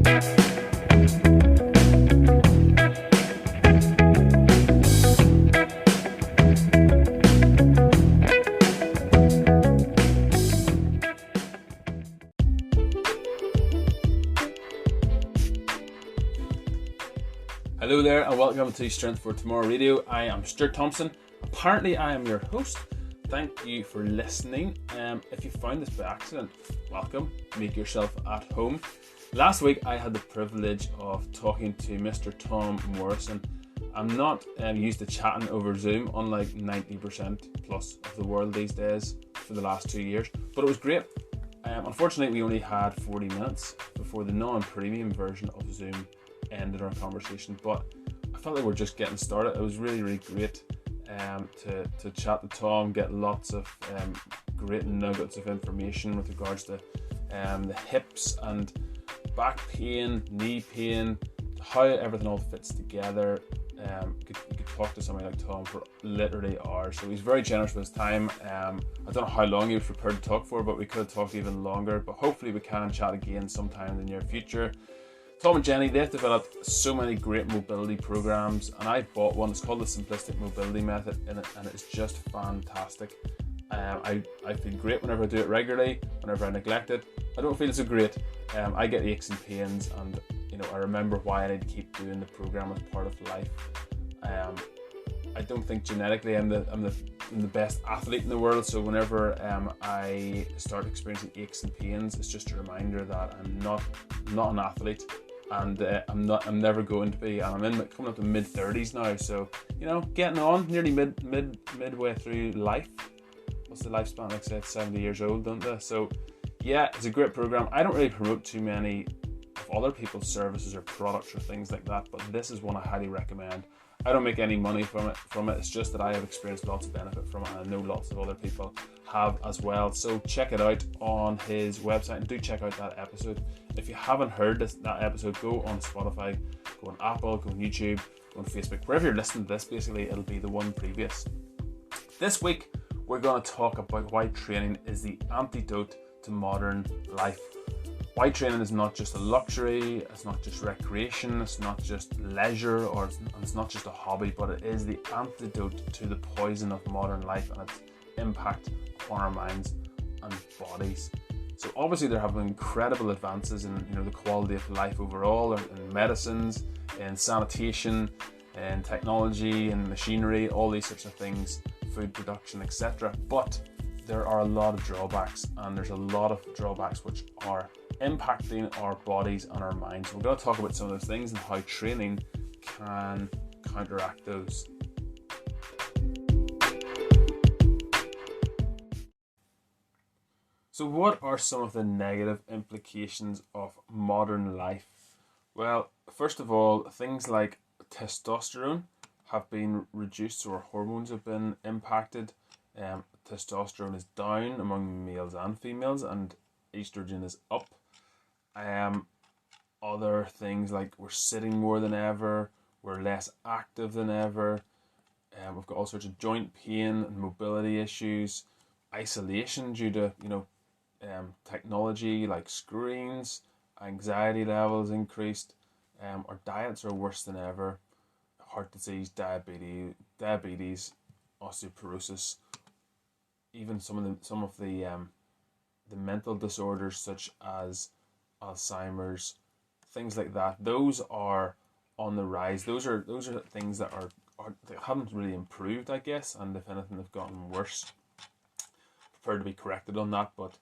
Hello there and welcome to Strength for Tomorrow Radio. I am Stuart Thompson. Apparently I am your host. Thank you for listening. If you found this by accident, welcome. Make yourself at home. Last week I had the privilege of talking to Mr. Tom Morrison. I'm not used to chatting over Zoom, unlike 90% plus of the world these days for the last 2 years, but it was great. Unfortunately, we only had 40 minutes before the non-premium version of Zoom ended our conversation, but I felt like we're just getting started. It was really great to chat to Tom, get lots of great nuggets of information with regards to the hips and back pain, knee pain, how everything all fits together. You could talk to somebody like Tom for literally hours, so he's very generous with his time. I don't know how long he was prepared to talk for, but we could have talked even longer, but hopefully we can chat again sometime in the near future. Tom and Jenny, they've developed so many great mobility programs, and I bought one. It's called the Simplistic Mobility Method, and it's just fantastic. I feel great whenever I do it regularly. Whenever I neglect it, I don't feel so great. I get aches and pains, and I remember why I need to keep doing the program as part of life. I don't think genetically I'm the best athlete in the world, so whenever I start experiencing aches and pains, it's just a reminder that I'm not an athlete, and I'm never going to be, and I'm coming up to mid-30s now, so getting on, nearly midway through life. What's the lifespan? Like, say it's 70 years old, don't they? So yeah, it's a great program. I don't really promote too many of other people's services or products or things like that, but this is one I highly recommend. I don't make any money from it. It's just that I have experienced lots of benefit from it, and I know lots of other people have as well. So check it out on his website, and do check out that episode. If you haven't heard that episode, go on Spotify, go on Apple, go on YouTube, go on Facebook. Wherever you're listening to this, basically, it'll be the one previous. This week, we're going to talk about why training is the antidote to modern life. Why training is not just a luxury, it's not just recreation, it's not just leisure, or it's not just a hobby, but it is the antidote to the poison of modern life and its impact on our minds and bodies. So obviously there have been incredible advances in the quality of life overall, in medicines, in sanitation, in technology, in machinery, all these sorts of things, food production, etc. But there are a lot of drawbacks, and there's a lot of drawbacks which are impacting our bodies and our minds. We're going to talk about some of those things and how training can counteract those. So what are some of the negative implications of modern life? Well, first of all, things like testosterone have been reduced, so our hormones have been impacted. Testosterone is down among males and females, and estrogen is up. Other things like we're sitting more than ever, we're less active than ever, we've got all sorts of joint pain and mobility issues, isolation due to technology like screens, anxiety levels increased, our diets are worse than ever, heart disease, diabetes, osteoporosis, even some of the mental disorders such as Alzheimer's, things like that. Those are on the rise. Those are things that that haven't really improved, I guess, and if anything, they've gotten worse. Prefer to be corrected on that, but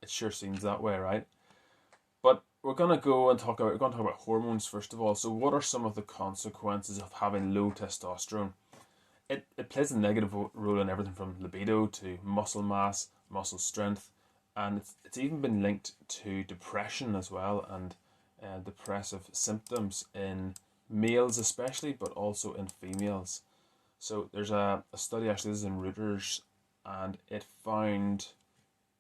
it sure seems that way, right? But we're gonna talk about hormones first of all. So, what are some of the consequences of having low testosterone? It plays a negative role in everything from libido to muscle mass, muscle strength, and it's even been linked to depression as well, and depressive symptoms in males especially, but also in females. So there's a study, actually this is in Reuters, and it found,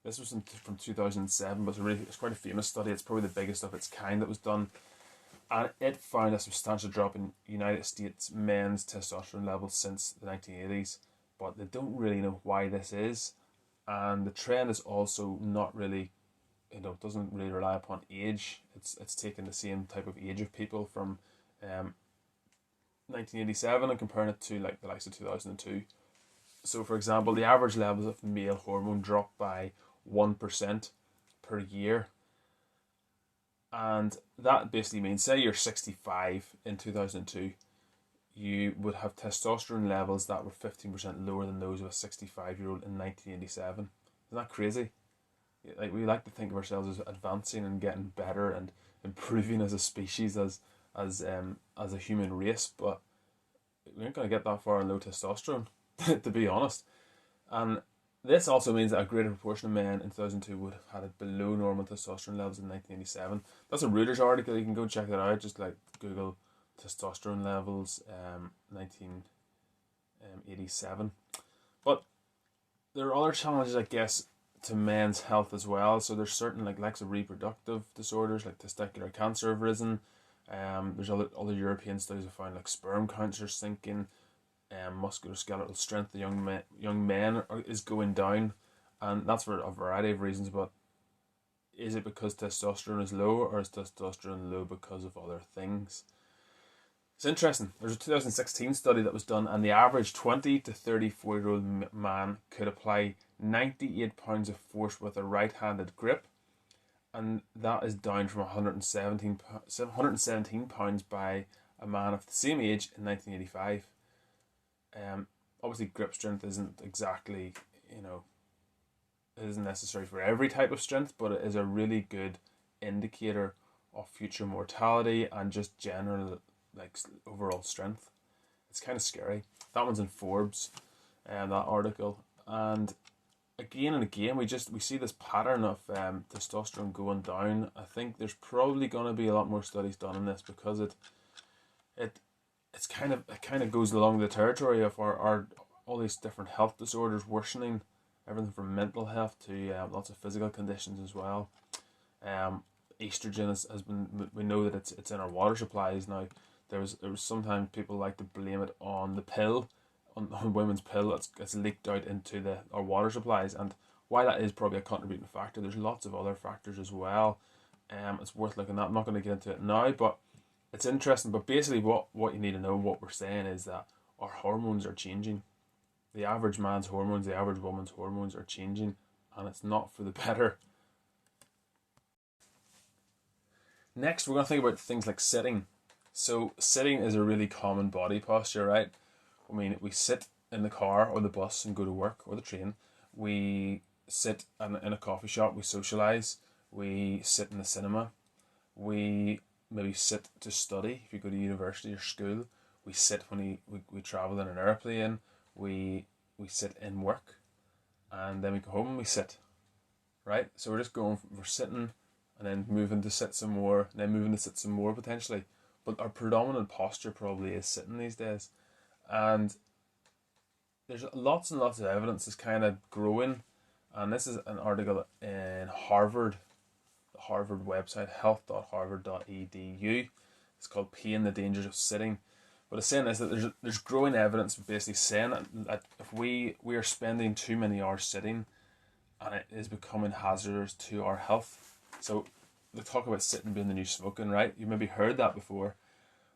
this was from 2007, but it's quite a famous study. It's probably the biggest of its kind that was done, and it found a substantial drop in United States men's testosterone levels since the 1980s, but they don't really know why this is, and the trend is also not really doesn't really rely upon age. It's taken the same type of age of people from 1987 and comparing it to like the likes of 2002. So, for example, the average levels of male hormone dropped by 1% per year. And that basically means, say you're 65 in 2002, you would have testosterone levels that were 15% lower than those of a 65-year-old in 1987. Isn't that crazy? Like, we like to think of ourselves as advancing and getting better and improving as a species, as a human race, but we ain't going to get that far on low testosterone, to be honest. And this also means that a greater proportion of men in 2002 would have had it below normal testosterone levels in 1987. That's a Reuters article. You can go check that out. Just like Google testosterone levels 1987. But there are other challenges, I guess, to men's health as well. So there's certain likes of reproductive disorders like testicular cancer have risen. There's other European studies have found like sperm counts are sinking. Musculoskeletal strength of young men is going down, and that's for a variety of reasons. But is it because testosterone is low, or is testosterone low because of other things? It's interesting. There's a 2016 study that was done, and the average 20 to 34-year-old man could apply 98 pounds of force with a right-handed grip, and that is down from 117 pounds by a man of the same age in 1985. Obviously grip strength isn't exactly, it isn't necessary for every type of strength, but it is a really good indicator of future mortality and just general overall strength. It's kind of scary. That one's in Forbes, that article, and again we see this pattern of testosterone going down. I think there's probably going to be a lot more studies done on this, because it kind of goes along the territory of our all these different health disorders worsening, everything from mental health to lots of physical conditions as well. Estrogen has been, we know that it's in our water supplies now. There was sometimes people like to blame it on the pill, on women's pill that's leaked out into our water supplies, and while that is probably a contributing factor, there's lots of other factors as well. It's worth looking at. I'm not going to get into it now, but it's interesting. But basically what you need to know, what we're saying, is that our hormones are changing. The average man's hormones, the average woman's hormones are changing, and it's not for the better. Next, we're going to think about things like sitting. So sitting is a really common body posture, right? I mean, we sit in the car or the bus and go to work, or the train. We sit in a coffee shop, we socialise. We sit in the cinema. We maybe sit to study if you go to university or school. We sit when we travel in an airplane. We sit in work, and then we go home and we sit, right? So we're sitting and then moving to sit some more, and then moving to sit some more potentially. But our predominant posture probably is sitting these days. And there's lots and lots of evidence is kind of growing. And this is an article in Harvard, the Harvard website, health.harvard.edu. It's called Pain, the Dangers of Sitting. What it's saying is that there's growing evidence basically saying that if we are spending too many hours sitting, and it is becoming hazardous to our health. So they talk about sitting being the new smoking, right? You've maybe heard that before.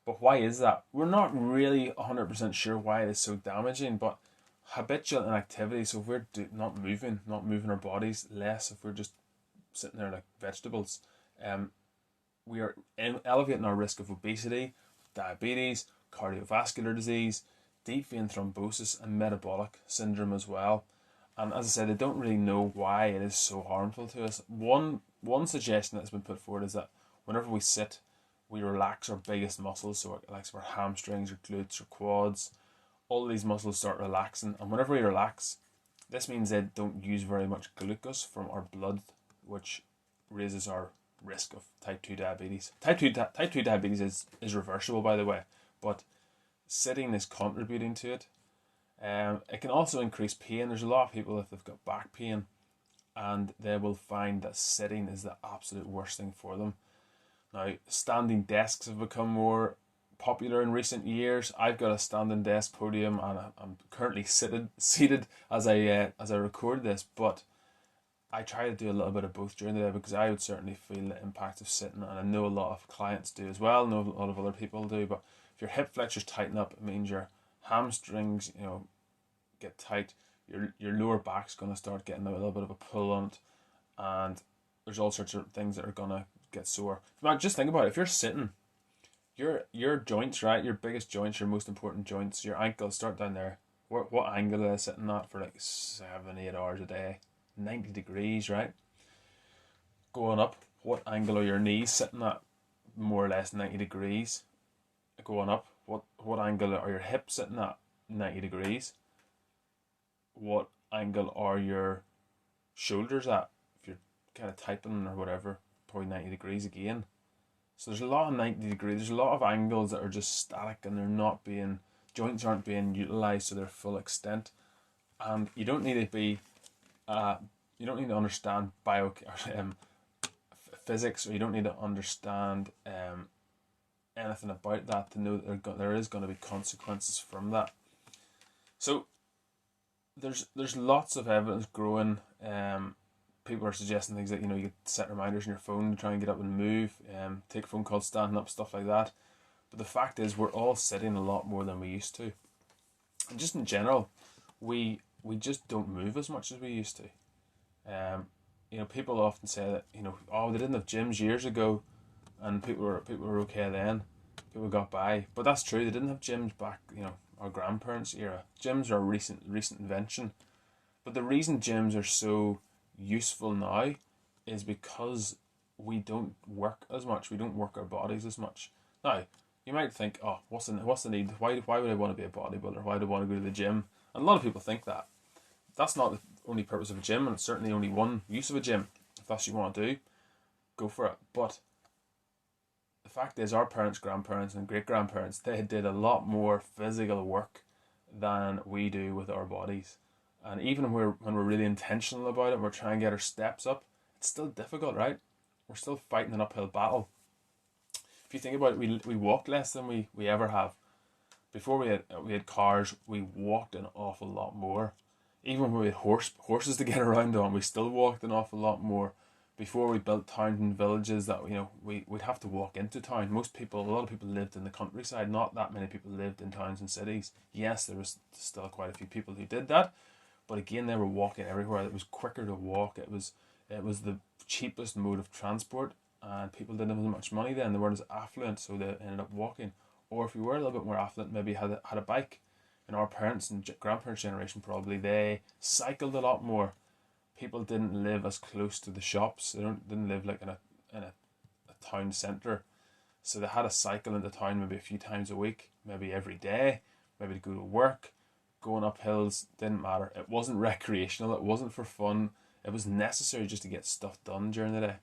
But why is that? We're not really 100% sure why it is so damaging, but habitual inactivity, so if we're not moving our bodies less, if we're just sitting there like vegetables, we are elevating our risk of obesity, diabetes, cardiovascular disease, deep vein thrombosis, and metabolic syndrome as well. And as I said, they don't really know why it is so harmful to us. One suggestion that's been put forward is that whenever we sit, we relax our biggest muscles, so like our hamstrings, our glutes, our quads. All of these muscles start relaxing, and whenever we relax, this means they don't use very much glucose from our blood, which raises our risk of type 2 diabetes. Type 2 diabetes is reversible, by the way, but sitting is contributing to it. It can also increase pain. There's a lot of people, if they've got back pain, and they will find that sitting is the absolute worst thing for them. Now, standing desks have become more popular in recent years. I've got a standing desk podium, and I'm currently seated as I record this. But I try to do a little bit of both during the day, because I would certainly feel the impact of sitting, and I know a lot of clients do as well, I know a lot of other people do. But if your hip flexors tighten up, it means your hamstrings, get tight. Your lower back's going to start getting a little bit of a pull on it, and there's all sorts of things that are going to get sore. Now, just think about it. If you're sitting, your joints, right, your biggest joints, your most important joints, your ankles, start down there. What angle are they sitting at for like 7-8 hours a day? 90 degrees, right? Going up, what angle are your knees sitting at? More or less 90 degrees. Going up, what angle are your hips sitting at? 90 degrees. What angle are your shoulders at? If you're kind of typing or whatever, probably 90 degrees again. So there's a lot of 90 degrees. There's a lot of angles that are just static, and joints aren't being utilized to their full extent. And you don't need to be, you don't need to understand physics, or you don't need to understand anything about that to know that there is going to be consequences from that. So there's lots of evidence growing. People are suggesting things like, you could set reminders on your phone to try and get up and move, take phone calls standing up, stuff like that. But the fact is, we're all sitting a lot more than we used to. And just in general, we just don't move as much as we used to. People often say that, oh, they didn't have gyms years ago, and people were okay then. People got by. But that's true, they didn't have gyms back, our grandparents' era. Gyms are a recent invention. But the reason gyms are so useful now is because we don't work as much. We don't work our bodies as much. Now, you might think, oh, what's the need? Why would I want to be a bodybuilder? Why do I want to go to the gym? And a lot of people think that. That's not the only purpose of a gym, and it's certainly only one use of a gym. If that's what you want to do, go for it. But the fact is, our parents, grandparents, and great-grandparents, they did a lot more physical work than we do with our bodies. And even when we're really intentional about it, we're trying to get our steps up, it's still difficult, right? We're still fighting an uphill battle. If you think about it, we walk less than we ever have. Before we had cars, we walked an awful lot more. Even when we had horses to get around on, we still walked an awful lot more. Before we built towns and villages that we'd have to walk into town. A lot of people lived in the countryside. Not that many people lived in towns and cities. Yes, there was still quite a few people who did that, but again, they were walking everywhere. It was quicker to walk. It was the cheapest mode of transport, and people didn't have as much money then. They weren't as affluent, so they ended up walking. Or if you were a little bit more affluent, maybe had a bike. In our parents' and grandparents' generation, probably they cycled a lot more. People didn't live as close to the shops. They didn't live like in a town centre, so they had a cycle into town maybe a few times a week, maybe every day, maybe to go to work. Going up hills didn't matter. It wasn't recreational. It wasn't for fun. It was necessary just to get stuff done during the day.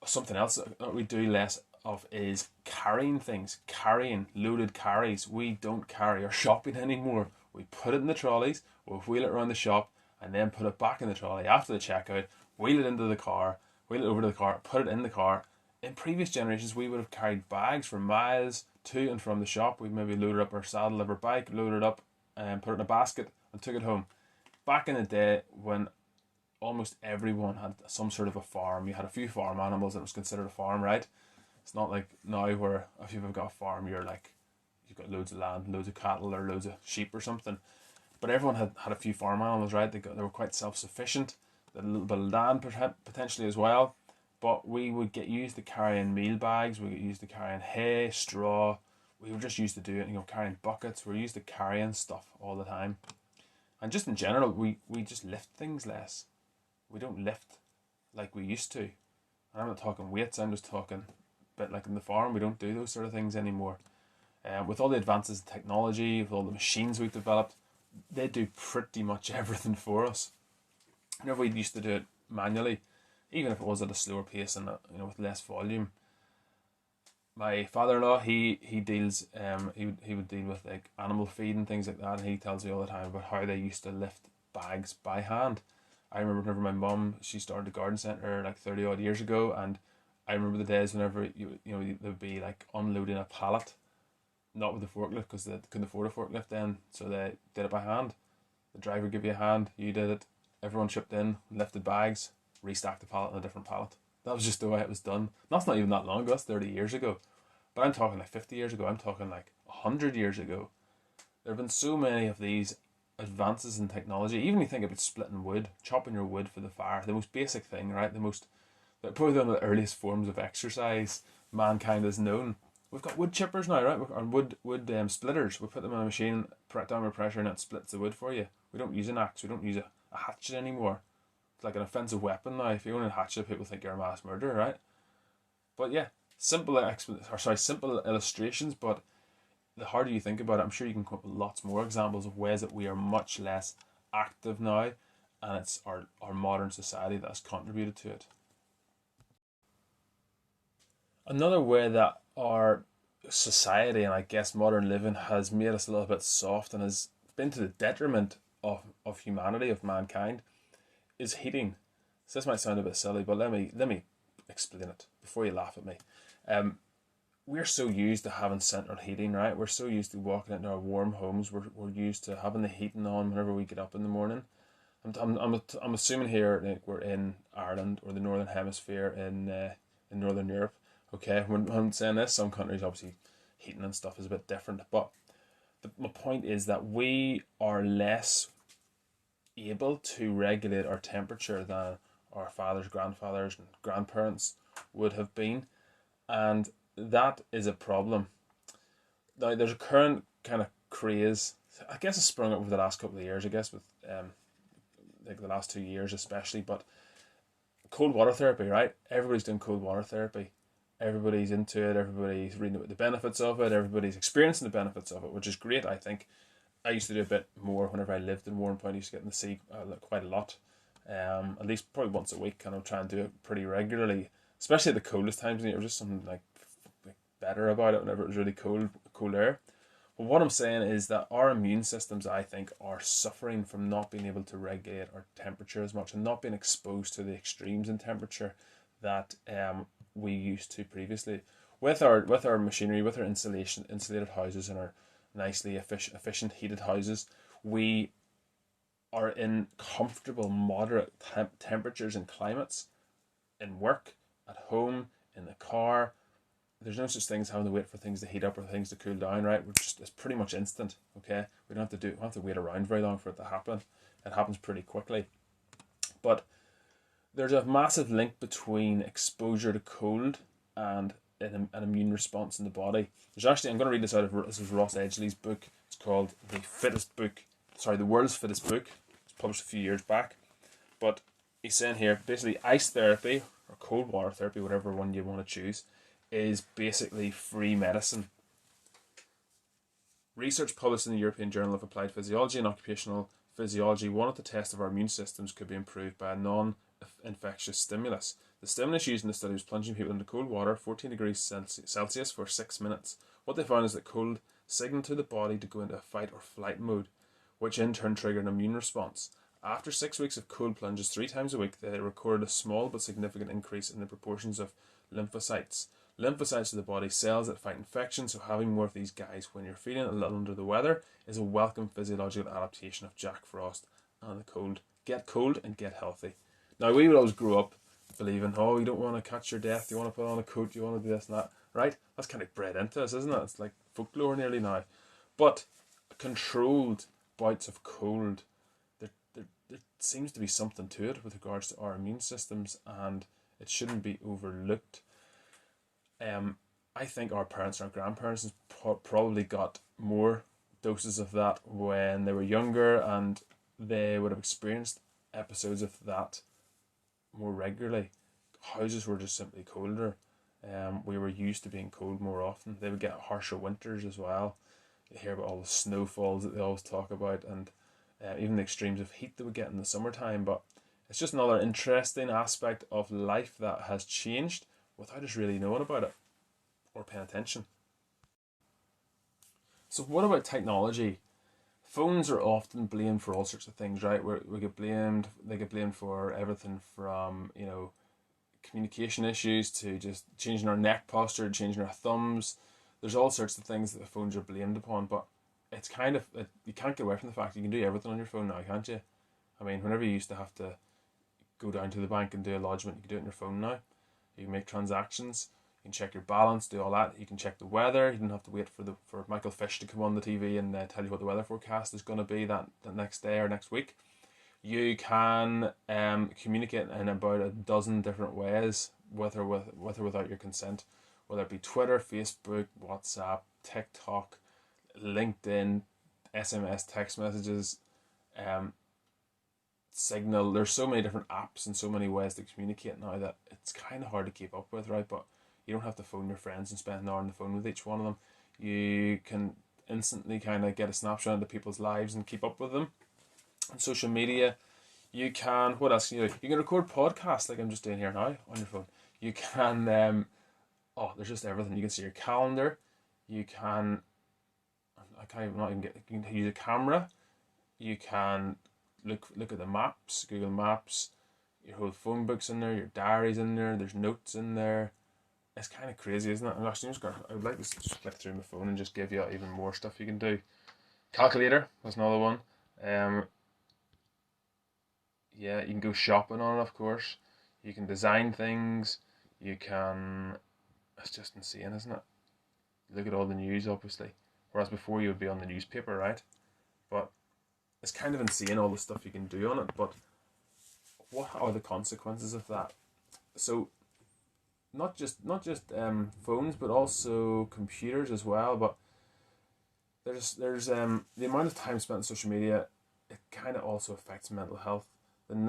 Something else that we do less of is carrying things. Carrying loaded carries. We don't carry our shopping anymore. We put it in the trolleys, we'll wheel it around the shop, and then put it back in the trolley after the checkout, wheel it into the car, wheel it over to the car, put it in the car. In previous generations, we would have carried bags for miles to and from the shop. We maybe loaded up our saddle of our bike, loaded it up, and put it in a basket and took it home. Back in the day, when almost everyone had some sort of a farm, you had a few farm animals, and it was considered a farm, right? It's not like now where if you've got a farm, you've got loads of land, loads of cattle, or loads of sheep or something. But everyone had a few farm animals, right? They were quite self-sufficient. They had a little bit of land potentially as well. But we would get used to carrying meal bags. We get used to carrying hay, straw. We were just used to doing, carrying buckets. We're used to carrying stuff all the time. And just in general, we just lift things less. We don't lift like we used to. And I'm not talking weights. I'm just talking a bit like in the farm. We don't do those sort of things anymore. With all the advances in technology, with all the machines we've developed, they do pretty much everything for us. Whenever we used to do it manually, even if it was at a slower pace and with less volume. My father-in-law, he deals he would deal with like animal feed and things like that, and he tells me all the time about how they used to lift bags by hand. I remember whenever my mum, she started a garden centre like 30 odd years ago, and I remember the days whenever they would be like unloading a pallet, not with a forklift because they couldn't afford a forklift then, so they did it by hand. The driver gave you a hand, you did it, everyone chipped in, lifted bags, restacked the pallet on a different pallet. That was just the way it was done. That's not even that long ago, that's 30 years ago. But I'm talking like 50 years ago, I'm talking like 100 years ago. There have been so many of these advances in technology. Even you think about splitting wood, chopping your wood for the fire, the most basic thing, right? Probably one of the earliest forms of exercise mankind has known. We've got wood chippers now, right? Or wood splitters. We put them in a machine, downward pressure, and it splits the wood for you. We don't use an axe. We don't use a hatchet anymore. It's like an offensive weapon now. If you own a hatchet, people think you're a mass murderer, right? But yeah, simple illustrations. But the harder you think about it, I'm sure you can come up with lots more examples of ways that we are much less active now, and it's our modern society that has contributed to it. Another way that our society and I guess modern living has made us a little bit soft and has been to the detriment of humanity, of mankind, is heating. So this might sound a bit silly, but let me explain it before you laugh at me. We're so used to having central heating, right? We're so used to walking into our warm homes. We're used to having the heating on whenever we get up in the morning. I'm assuming here like we're in Ireland or the Northern Hemisphere in Northern Europe. Okay, when I'm saying this, some countries obviously heating and stuff is a bit different, but my point is that we are less able to regulate our temperature than our fathers, grandfathers, and grandparents would have been, and that is a problem. Now, there's a current kind of craze. I guess it's sprung up over the last couple of years. I guess with like the last 2 years especially, but cold water therapy, right? Everybody's doing cold water therapy. Everybody's into it, everybody's reading about the benefits of it, everybody's experiencing the benefits of it, which is great, I think. I used to do a bit more whenever I lived in Warrenpoint. I used to get in the sea quite a lot. At least probably once a week, kind of try and do it pretty regularly, especially at the coldest times. There was just something like better about it whenever it was really cold air. But what I'm saying is that our immune systems, I think, are suffering from not being able to regulate our temperature as much and not being exposed to the extremes in temperature that we used to previously. With our machinery, with our insulated houses and our nicely efficient heated houses, we are in comfortable, moderate temperatures and climates in work, at home, in the car. There's no such thing as having to wait for things to heat up or things to cool down, right? It's pretty much instant, okay? We don't have to wait around very long for it to happen. It happens pretty quickly. But there's a massive link between exposure to cold and an immune response in the body. There's actually, I'm going to read this this is Ross Edgley's book. It's called The World's Fittest Book. It's published a few years back. But he's saying here, basically ice therapy or cold water therapy, whatever one you want to choose, is basically free medicine. Research published in the European Journal of Applied Physiology and Occupational Physiology wanted to test if our immune systems could be improved by a non-infectious stimulus. The stimulus used in the study was plunging people into cold water, 14 degrees Celsius for 6 minutes. What they found is that cold signaled to the body to go into a fight or flight mode, which in turn triggered an immune response. After 6 weeks of cold plunges 3 times a week, they recorded a small but significant increase in the proportions of lymphocytes. Lymphocytes are the body's cells that fight infection, so having more of these guys when you're feeling a little under the weather is a welcome physiological adaptation of Jack Frost and the cold. Get cold and get healthy. Now, we would always grow up believing, oh, you don't want to catch your death, you want to put on a coat, you want to do this and that, right? That's kind of bred into us, isn't it? It's like folklore nearly now. But controlled bouts of cold, there seems to be something to it with regards to our immune systems, and it shouldn't be overlooked. I think our parents and our grandparents probably got more doses of that when they were younger, and they would have experienced episodes of that more regularly. Houses were just simply colder. We were used to being cold more often. They would get harsher winters as well. You hear about all the snowfalls that they always talk about, and even the extremes of heat that we get in the summertime. But it's just another interesting aspect of life that has changed without us really knowing about it or paying attention. So what about technology? Phones are often blamed for all sorts of things, right? They get blamed for everything from, communication issues to just changing our neck posture, changing our thumbs. There's all sorts of things that the phones are blamed upon, but it's kind of, you can't get away from the fact you can do everything on your phone now, can't you? I mean, whenever you used to have to go down to the bank and do a lodgement, you can do it on your phone now. You can make transactions, you can check your balance, do all that. You can check the weather. You don't have to wait for Michael Fish to come on the TV and tell you what the weather forecast is going to be that next day or next week. You can communicate in about a dozen different ways, with or without your consent, whether it be Twitter, Facebook, WhatsApp, TikTok, LinkedIn, SMS, text messages, Signal. There's so many different apps and so many ways to communicate now that it's kind of hard to keep up with, right? But you don't have to phone your friends and spend an hour on the phone with each one of them. You can instantly kind of get a snapshot into people's lives and keep up with them. On social media, you can, what else can you do? You can record podcasts like I'm just doing here now on your phone. You can, there's just everything. You can see your calendar. You can, you can use a camera. You can look at the maps, Google Maps. Your whole phone book's in there, your diary's in there, there's notes in there. It's kind of crazy, isn't it? I would like to just flick through my phone and just give you even more stuff you can do. Calculator, that's another one. You can go shopping on it, of course. You can design things. You can... It's just insane, isn't it? Look at all the news, obviously. Whereas before you would be on the newspaper, right? But it's kind of insane, all the stuff you can do on it. But what are the consequences of that? So, not just phones, but also computers as well. But there's the amount of time spent on social media. It kind of also affects mental health. There's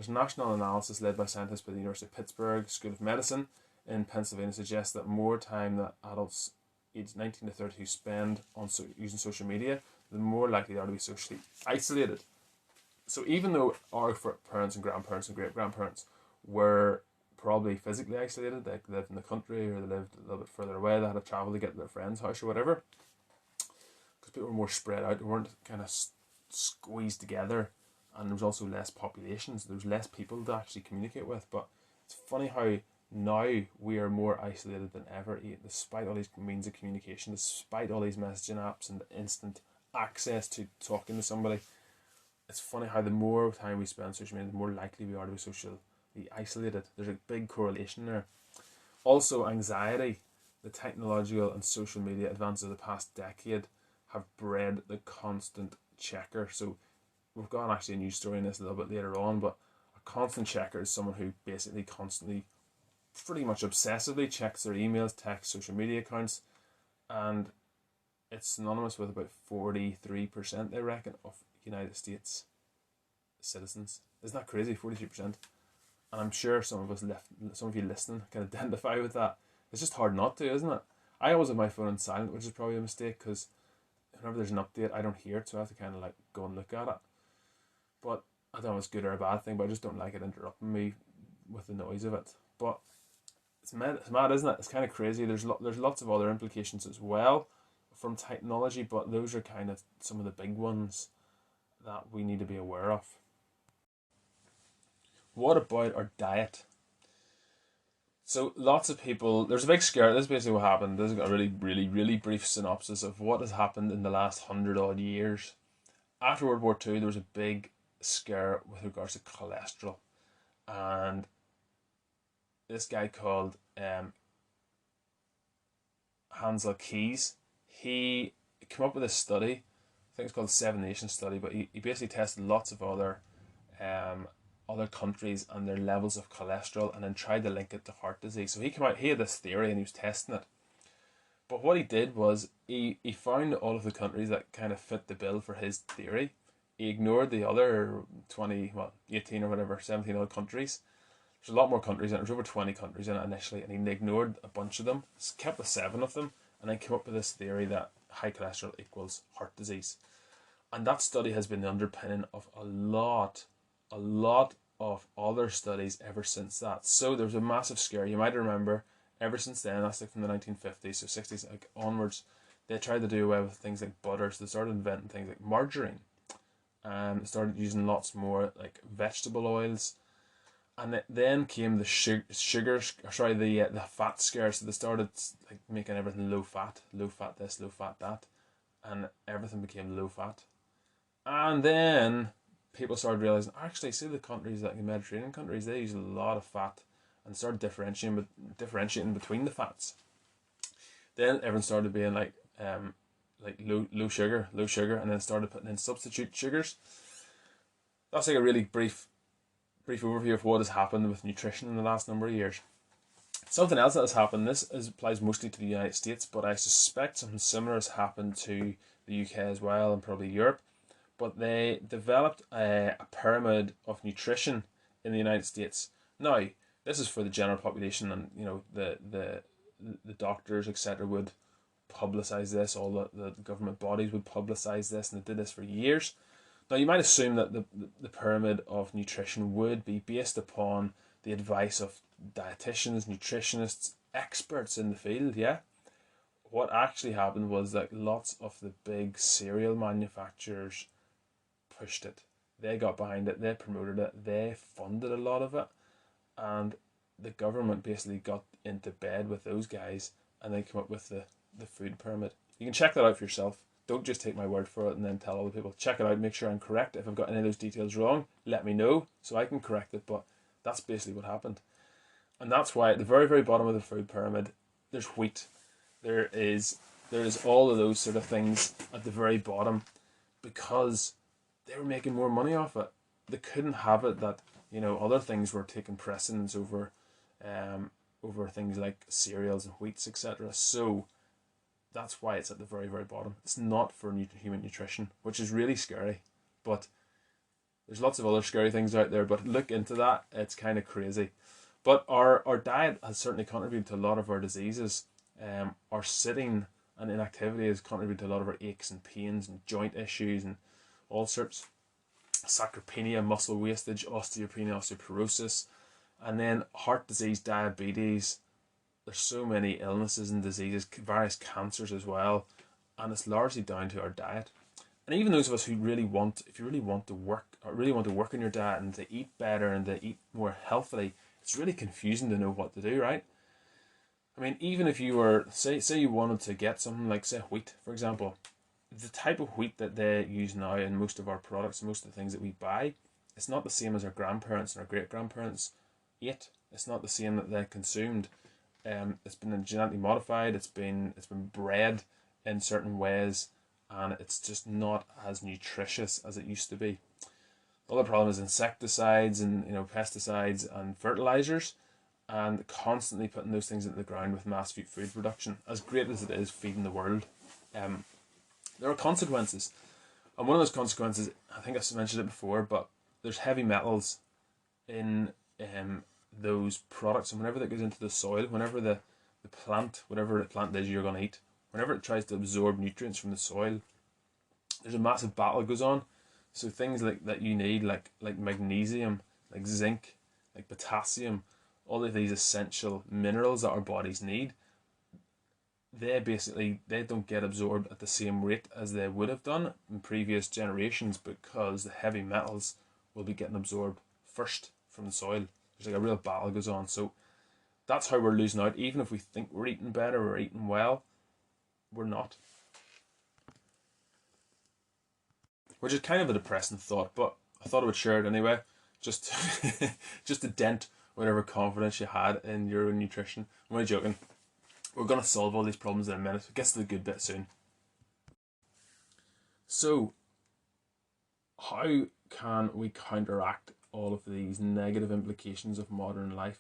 a national analysis led by scientists by the University of Pittsburgh School of Medicine in Pennsylvania suggests that more time that adults aged 19 to 30 who spend on using social media, the more likely they are to be socially isolated. So even though our parents and grandparents and great-grandparents were probably physically isolated, they lived in the country or they lived a little bit further away, they had to travel to get to their friend's house or whatever, because people were more spread out, they weren't kind of squeezed together, and there was also less populations, there was less people to actually communicate with. But it's funny how now we are more isolated than ever, despite all these means of communication, despite all these messaging apps and instant access to talking to somebody. It's funny how the more time we spend on social media, the more likely we are to be socially isolated. There's a big correlation there. Also, anxiety. The technological and social media advances of the past decade have bred the constant checker. So we've got actually a news story in this a little bit later on, but a constant checker is someone who basically constantly, pretty much obsessively checks their emails, texts, social media accounts, and it's synonymous with about 43%, they reckon, of United States citizens. Isn't that crazy? 43%. And I'm sure some of you listening can identify with that. It's just hard not to, isn't it? I always have my phone on silent, which is probably a mistake, because whenever there's an update, I don't hear it, so I have to kind of like go and look at it. But I don't know if it's good or a bad thing, but I just don't like it interrupting me with the noise of it. But it's mad, isn't it? It's kind of crazy. There's lots of other implications as well from technology, but those are kind of some of the big ones that we need to be aware of. What about our diet? So lots of people, there's a big scare. This is basically what happened. This is a really, really, really brief synopsis of what has happened in the last 100 odd years. After World War II, there was a big scare with regards to cholesterol. And this guy called Hansel Keys, he came up with a study. I think it's called the Seven Nations study, but he basically tested lots of other countries and their levels of cholesterol, and then tried to link it to heart disease. So he had this theory and he was testing it. But what he did was he found all of the countries that kind of fit the bill for his theory. He ignored the other 18 or whatever, 17 other countries. There's a lot more countries in it. There's over 20 countries in it initially, and he ignored a bunch of them, kept with 7 of them, and then came up with this theory that high cholesterol equals heart disease. And that study has been the underpinning of a lot of other studies ever since that. So there was a massive scare. You might remember, ever since then, that's like from the 1950s, so 60s onwards, they tried to do away with things like butter, so they started inventing things like margarine. They started using lots more like vegetable oils. And then came the the fat scare. So they started like making everything low fat this, low fat that, and everything became low fat. And then people started realizing, actually, see the countries like the Mediterranean countries, they use a lot of fat, and started differentiating between the fats. Then everyone started being like low sugar, and then started putting in substitute sugars. That's like a really brief overview of what has happened with nutrition in the last number of years. Something else that has happened, applies mostly to the United States, but I suspect something similar has happened to the UK as well, and probably Europe. But they developed a pyramid of nutrition in the United States. Now, this is for the general population, and the doctors, etc., would publicize this. All the government bodies would publicize this, and they did this for years. Now, you might assume that the pyramid of nutrition would be based upon the advice of dietitians, nutritionists, experts in the field, yeah? What actually happened was that lots of the big cereal manufacturers pushed it. They got behind it, they promoted it, they funded a lot of it, and the government basically got into bed with those guys, and they came up with the food pyramid. You can check that out for yourself. Don't just take my word for it and then tell other people. Check it out, make sure I'm correct. If I've got any of those details wrong, let me know so I can correct it, but that's basically what happened. And that's why at the very, very bottom of the food pyramid, there's wheat. There is all of those sort of things at the very bottom, because they were making more money off it. They couldn't have it that, other things were taking precedence over things like cereals and wheats, etc. So that's why it's at the very, very bottom. It's not for human nutrition, which is really scary. But there's lots of other scary things out there, but look into that. It's kind of crazy. But our diet has certainly contributed to a lot of our diseases. Our sitting and inactivity has contributed to a lot of our aches and pains and joint issues and all sorts. Sarcopenia, muscle wastage, osteopenia, osteoporosis, and then heart disease, diabetes. There's so many illnesses and diseases, various cancers as well, and it's largely down to our diet. And even those of us who if you really want to work on your diet and to eat better and to eat more healthily, it's really confusing to know what to do, right? I mean, even if you were, say you wanted to get something like, say, wheat, for example, the type of wheat that they use now in most of our products, most of the things that we buy, it's not the same as our grandparents and our great-grandparents ate. It's not the same that they consumed. It's been genetically modified, it's been bred in certain ways, and it's just not as nutritious as it used to be. The other problem is insecticides and pesticides and fertilizers, and constantly putting those things into the ground with mass food production. As great as it is feeding the world, there are consequences, and one of those consequences, I think I've mentioned it before, but there's heavy metals in those products, and whenever that goes into the soil, whenever the plant, whatever the plant is you're going to eat, whenever it tries to absorb nutrients from the soil, there's a massive battle goes on. So things like that you need, like magnesium, like zinc, like potassium, all of these essential minerals that our bodies need, they don't get absorbed at the same rate as they would have done in previous generations, because the heavy metals will be getting absorbed first from the soil. There's like a real battle goes on. So that's how we're losing out. Even if we think we're eating better, we're eating well, we're not. Which is kind of a depressing thought, but I thought I would share it anyway, just just to dent whatever confidence you had in your own nutrition. I'm only joking. We're going to solve all these problems in a minute. It gets to the good bit soon. So, how can we counteract all of these negative implications of modern life?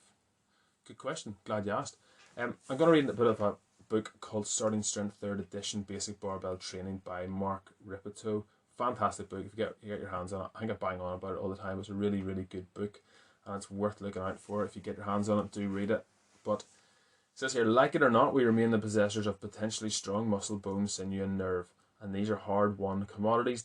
Good question. Glad you asked. I'm going to read a bit of a book called Starting Strength 3rd Edition Basic Barbell Training by Mark Ripito. Fantastic book. If you get your hands on it, I think I bang on about it all the time. It's a really, really good book, and it's worth looking out for. If you get your hands on it, do read it. But it says here, like it or not, we remain the possessors of potentially strong muscle, bone, sinew, and nerve, and these are hard-won commodities.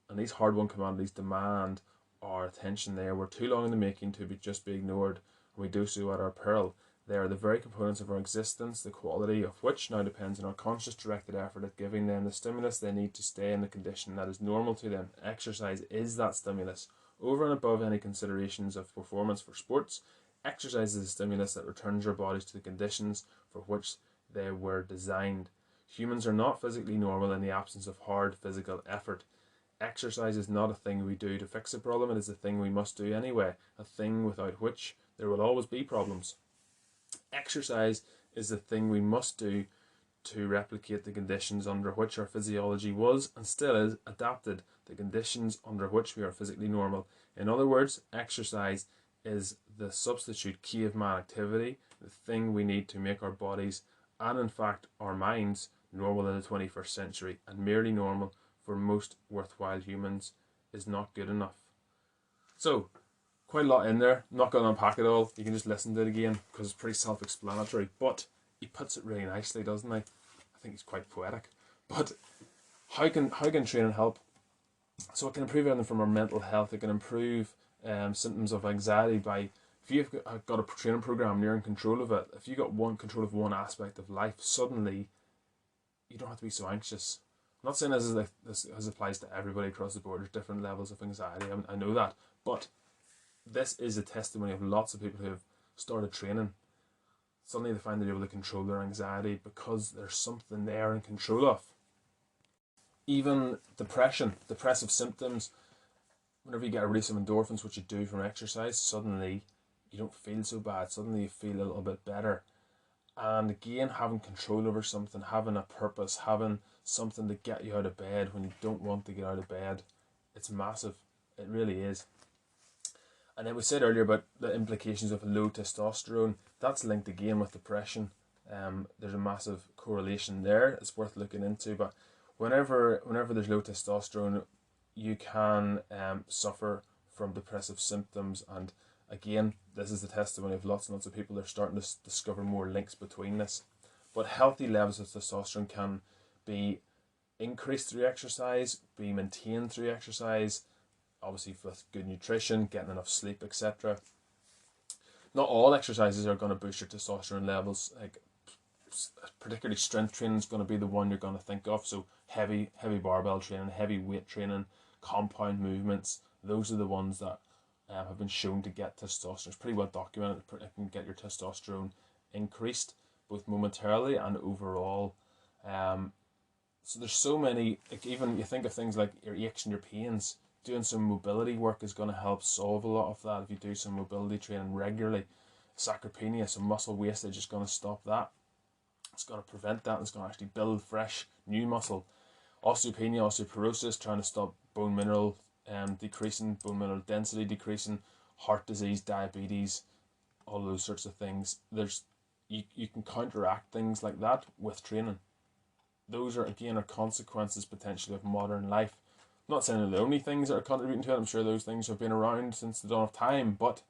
And these hard-won commodities demand our attention. They were too long in the making to just be ignored, and we do so at our peril. They are the very components of our existence, the quality of which now depends on our conscious directed effort at giving them the stimulus they need to stay in the condition that is normal to them. Exercise is that stimulus. Over and above any considerations of performance for sports, exercise is a stimulus that returns our bodies to the conditions for which they were designed. Humans are not physically normal in the absence of hard physical effort. Exercise is not a thing we do to fix a problem, it is a thing we must do anyway, a thing without which there will always be problems. Exercise is the thing we must do to replicate the conditions under which our physiology was and still is adapted, the conditions under which we are physically normal. In other words, exercise is the substitute caveman activity, the thing we need to make our bodies and in fact our minds normal in the 21st century, and merely normal for most worthwhile humans is not good enough. So, quite a lot in there. I'm not going to unpack it all. You can just listen to it again because it's pretty self-explanatory. But he puts it really nicely, doesn't he? I think he's quite poetic. But how can training help? So it can improve everything from our mental health. It can improve symptoms of anxiety by, if you've got a training program and you're in control of it, if you got control of one aspect of life, suddenly you don't have to be so anxious. I'm not saying this applies to everybody across the board. There's different levels of anxiety. I know that, but this is a testimony of lots of people who have started training. Suddenly they find they're able to control their anxiety because there's something they're in control of. Even depression, depressive symptoms, whenever you get a release of endorphins, which you do from exercise, suddenly you don't feel so bad. Suddenly you feel a little bit better. And again, having control over something, having a purpose, having something to get you out of bed when you don't want to get out of bed, it's massive. It really is. And then we said earlier about the implications of low testosterone. That's linked again with depression. There's a massive correlation there. It's worth looking into. But whenever there's low testosterone, you can suffer from depressive symptoms. And again, this is the testimony of lots and lots of people. They're starting to discover more links between this. But healthy levels of testosterone can be increased through exercise, be maintained through exercise, obviously with good nutrition, getting enough sleep, etc. Not all exercises are going to boost your testosterone levels. Like particularly strength training is going to be the one you're going to think of. So heavy barbell training, heavy weight training, compound movements. Those are the ones that have been shown to get testosterone. It's pretty well documented. It can get your testosterone increased both momentarily and overall. So there's so many. Like even you think of things like your aches and your pains. Doing some mobility work is going to help solve a lot of that. If you do some mobility training regularly, sarcopenia, some muscle wastage is going to stop that. It's going to prevent that. It's going to actually build fresh new muscle. Osteopenia, osteoporosis, trying to stop bone mineral decreasing, bone mineral density decreasing, heart disease, diabetes, all those sorts of things. You can counteract things like that with training. Those are consequences potentially of modern life. I'm not saying they're the only things that are contributing to it. I'm sure those things have been around since the dawn of time, but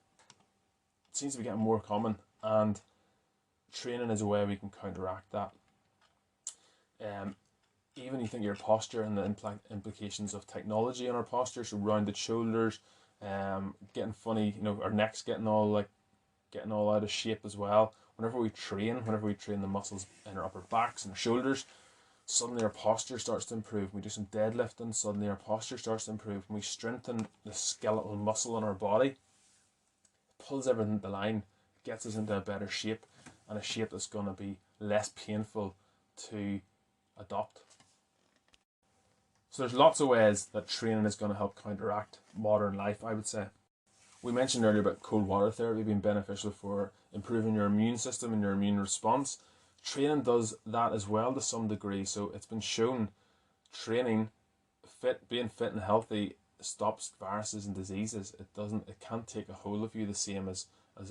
it seems to be getting more common, and training is a way we can counteract that. Even you think your posture and the implications of technology on our posture, so rounded shoulders, getting funny, our necks getting all out of shape as well. Whenever we train the muscles in our upper backs and our shoulders, suddenly our posture starts to improve. When we do some deadlifting, suddenly our posture starts to improve. When we strengthen the skeletal muscle in our body, it pulls everything into line, gets us into a better shape, and a shape that's going to be less painful to adopt. So there's lots of ways that training is going to help counteract modern life, I would say. We mentioned earlier about cold water therapy being beneficial for improving your immune system and your immune response. Training does that as well to some degree. So it's been shown training, being fit and healthy stops viruses and diseases. It can't take a hold of you the same as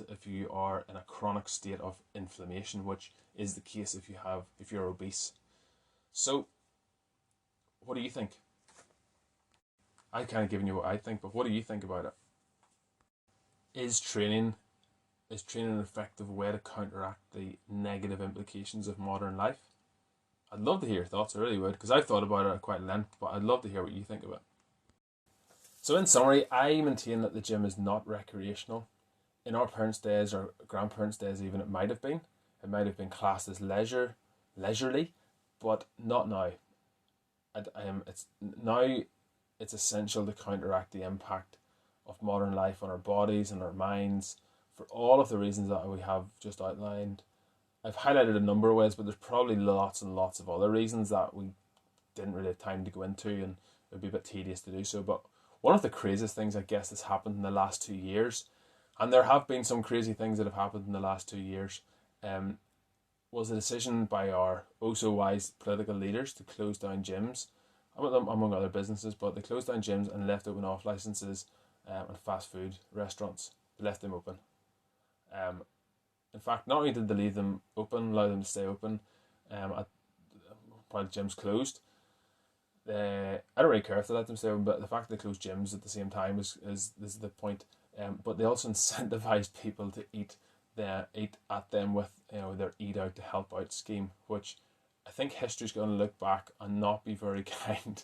if you are in a chronic state of inflammation, which is the case if you're obese. So what do you think? I've kind of given you what I think, but what do you think about it? Is training an effective way to counteract the negative implications of modern life? I'd love to hear your thoughts, I really would, because I've thought about it at quite length, but I'd love to hear what you think of it. So in summary, I maintain that the gym is not recreational. In our parents' days or grandparents' days even, it might have been. It might have been classed as leisurely, but not now. It's essential to counteract the impact of modern life on our bodies and our minds for all of the reasons that we have just outlined. I've highlighted a number of ways, but there's probably lots and lots of other reasons that we didn't really have time to go into, and would be a bit tedious to do so. But one of the craziest things, I guess, that's happened in the last 2 years, and there have been some crazy things that have happened in the last 2 years, was a decision by our oh-so-wise political leaders to close down gyms, among other businesses, but they closed down gyms and left open off licenses and fast food restaurants. They left them open. In fact, not only did they leave them open, allow them to stay open while gyms closed, I don't really care if they let them stay open, but the fact that they closed gyms at the same time is the point. But they also incentivized people to eat at them with their Eat Out to Help Out scheme, which I think history's going to look back and not be very kind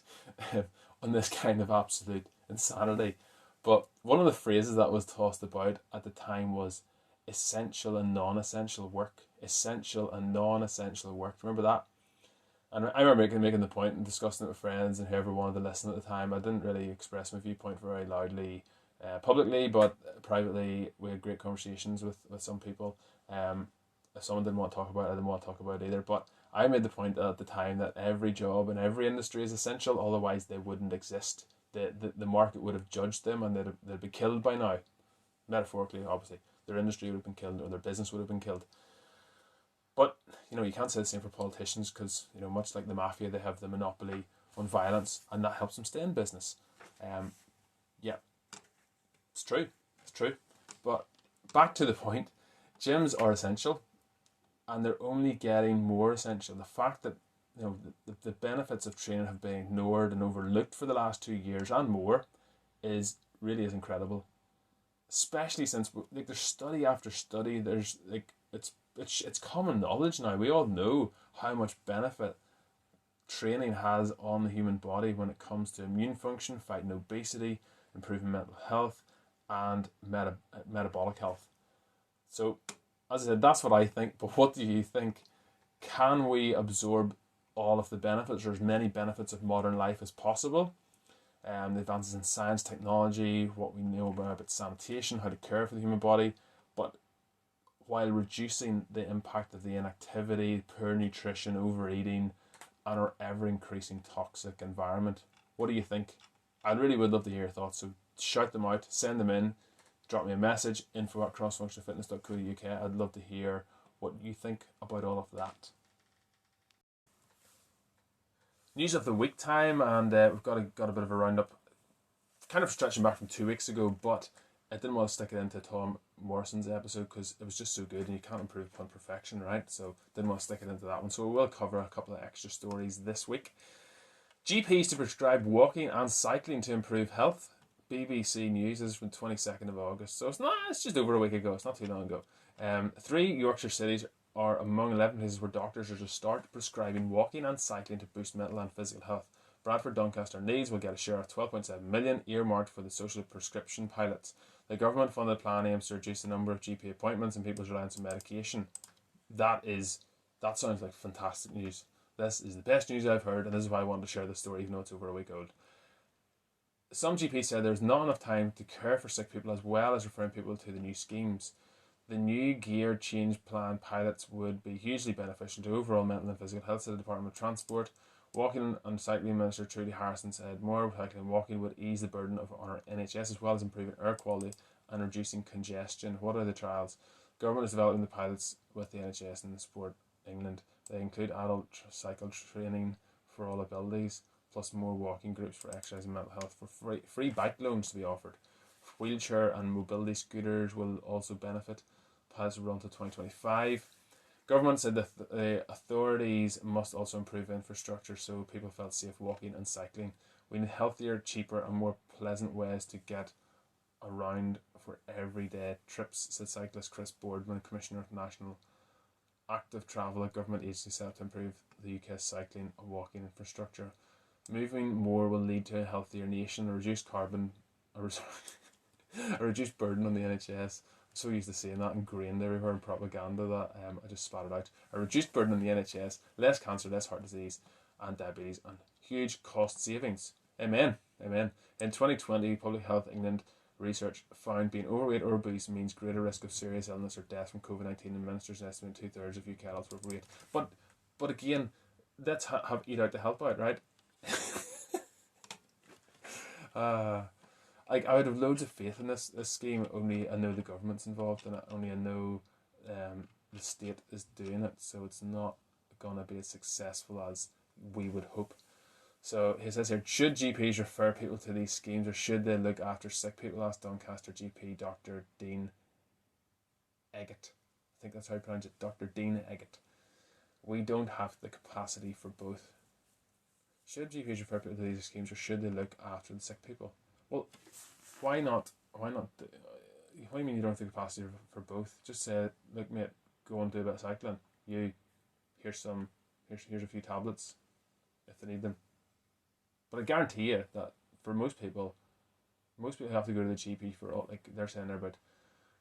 on this kind of absolute insanity. But one of the phrases that was tossed about at the time was essential and non-essential work. Essential and non-essential work. Remember that? And I remember making the point and discussing it with friends and whoever wanted to listen at the time. I didn't really express my viewpoint very loudly publicly, but privately we had great conversations with some people. If someone didn't want to talk about it, I didn't want to talk about it either. But I made the point at the time that every job in every industry is essential, otherwise they wouldn't exist. The market would have judged them and they'd be killed by now. Metaphorically, obviously. Their industry would have been killed or their business would have been killed. But, you can't say the same for politicians because, much like the mafia, they have the monopoly on violence and that helps them stay in business. Yeah, it's true. It's true. But back to the point, gyms are essential and they're only getting more essential. The fact that, the benefits of training have been ignored and overlooked for the last 2 years and more is incredible. Especially since there's study after study, there's it's common knowledge now. We all know how much benefit training has on the human body when it comes to immune function, fighting obesity, improving mental health, and metabolic health. So, as I said, that's what I think. But what do you think? Can we absorb all of the benefits, or as many benefits of modern life as possible? The advances in science, technology, what we know about sanitation, how to care for the human body, but while reducing the impact of the inactivity, poor nutrition, overeating, and our ever-increasing toxic environment. What do you think? I really would love to hear your thoughts, so shout them out, send them in, drop me a message, info@crossfunctionalfitness.co.uk. I'd love to hear what you think about all of that. News of the week time, and we've got a bit of a roundup, kind of stretching back from 2 weeks ago, but I didn't want to stick it into Tom Morrison's episode because it was just so good and you can't improve upon perfection, right? So didn't want to stick it into that one. So we will cover a couple of extra stories this week. GPs to prescribe walking and cycling to improve health. BBC News is from 22nd of August. So it's just over a week ago. It's not too long ago. 3 Yorkshire cities are among 11 places where doctors are to start prescribing walking and cycling to boost mental and physical health. Bradford, Doncaster and Leeds will get a share of 12.7 million earmarked for the social prescription pilots. The government-funded plan aims to reduce the number of GP appointments and people's reliance on medication. That sounds like fantastic news. This is the best news I've heard, and this is why I wanted to share this story, even though it's over a week old. Some GPs said there's not enough time to care for sick people as well as referring people to the new schemes. The new geared change plan pilots would be hugely beneficial to overall mental and physical health, said the Department of Transport. Walking and Cycling Minister Trudy Harrison said more cycling and walking would ease the burden on our NHS as well as improving air quality and reducing congestion. What are the trials? Government is developing the pilots with the NHS and the Sport England. They include adult cycle training for all abilities, plus more walking groups for exercise and mental health, for free bike loans to be offered. Wheelchair and mobility scooters will also benefit. Pilots will run to 2025. Government said that the authorities must also improve infrastructure so people felt safe walking and cycling. We need healthier, cheaper and more pleasant ways to get around for everyday trips, said cyclist Chris Boardman, Commissioner of National Active Travel, a government agency set up to improve the UK's cycling and walking infrastructure. Moving more will lead to a healthier nation, a reduced burden on the NHS. So used to saying that ingrained everywhere in propaganda that I just spat it out. A reduced burden on the NHS, less cancer, less heart disease and diabetes, and huge cost savings. Amen. Amen. In 2020, Public Health England research found being overweight or obese means greater risk of serious illness or death from COVID-19, and ministers estimate 2/3 of UK adults were overweight. But again, let's have Eat Out to help out, right? Like, I would have loads of faith in this scheme. Only I know the government's involved in it. Only I know the state is doing it, so it's not gonna be as successful as we would hope. So he says here, should GPs refer people to these schemes, or should they look after sick people? Asked Doncaster GP Dr. Dean Eggett. I think that's how you pronounce it, Dr. Dean Eggett. We don't have the capacity for both. Should GPs refer people to these schemes, or should they look after the sick people? Well, why not? Why not? What do you mean you don't have the capacity for both? Just say, look, mate, go and do a bit of cycling. Here's a few tablets if they need them. But I guarantee you that for most people have to go to the GP for all, like they're saying there about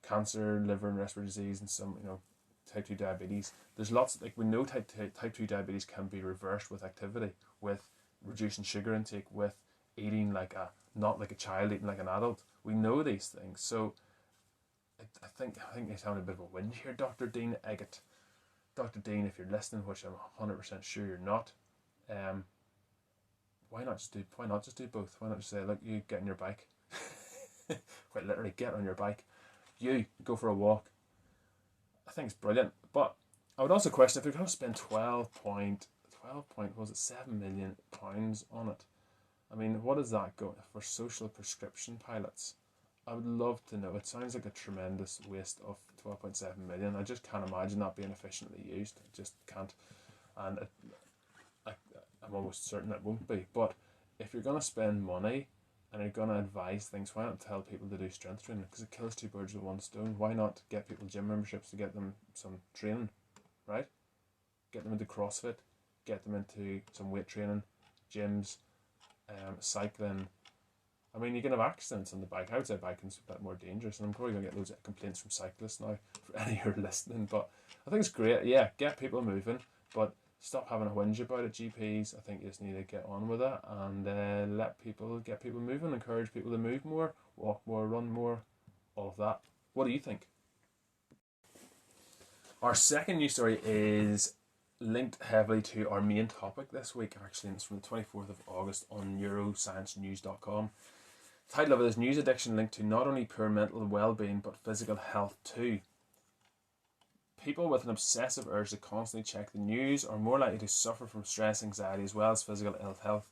cancer, liver and respiratory disease, and some type 2 diabetes. There's lots, like we know type 2 diabetes can be reversed with activity, with reducing sugar intake, with eating not like a child, eating like an adult. We know these things. So I think he's having a bit of a whinge here, Dr. Dean Eggett. Dr. Dean, if you're listening, which I'm 100% sure you're not, why not just do both? Why not just say, look, you get on your bike, quite literally get on your bike, you go for a walk. I think it's brilliant, but I would also question if you're going to spend 7 million pounds on it. I mean, what is that going for social prescription pilots? I would love to know. It sounds like a tremendous waste of 12.7 million. I just can't imagine that being efficiently used. I just can't. And I'm almost certain it won't be. But if you're going to spend money and you're going to advise things, why not tell people to do strength training? Because it kills two birds with one stone. Why not get people gym memberships to get them some training, right? Get them into CrossFit, get them into some weight training, gyms, cycling. I mean, you can have accidents on the bike. I would say biking's a bit more dangerous, and I'm probably going to get loads of complaints from cyclists now for any who are listening. But I think it's great. Yeah, get people moving, but stop having a whinge about it, GPs. I think you just need to get on with it and get people moving, encourage people to move more, walk more, run more, all of that. What do you think? Our second news story is linked heavily to our main topic this week, actually, and it's from the 24th of August on neurosciencenews.com. The title of it is News Addiction Linked to Not Only Poor Mental Well-Being but Physical Health Too. People with an obsessive urge to constantly check the news are more likely to suffer from stress, anxiety, as well as physical ill health,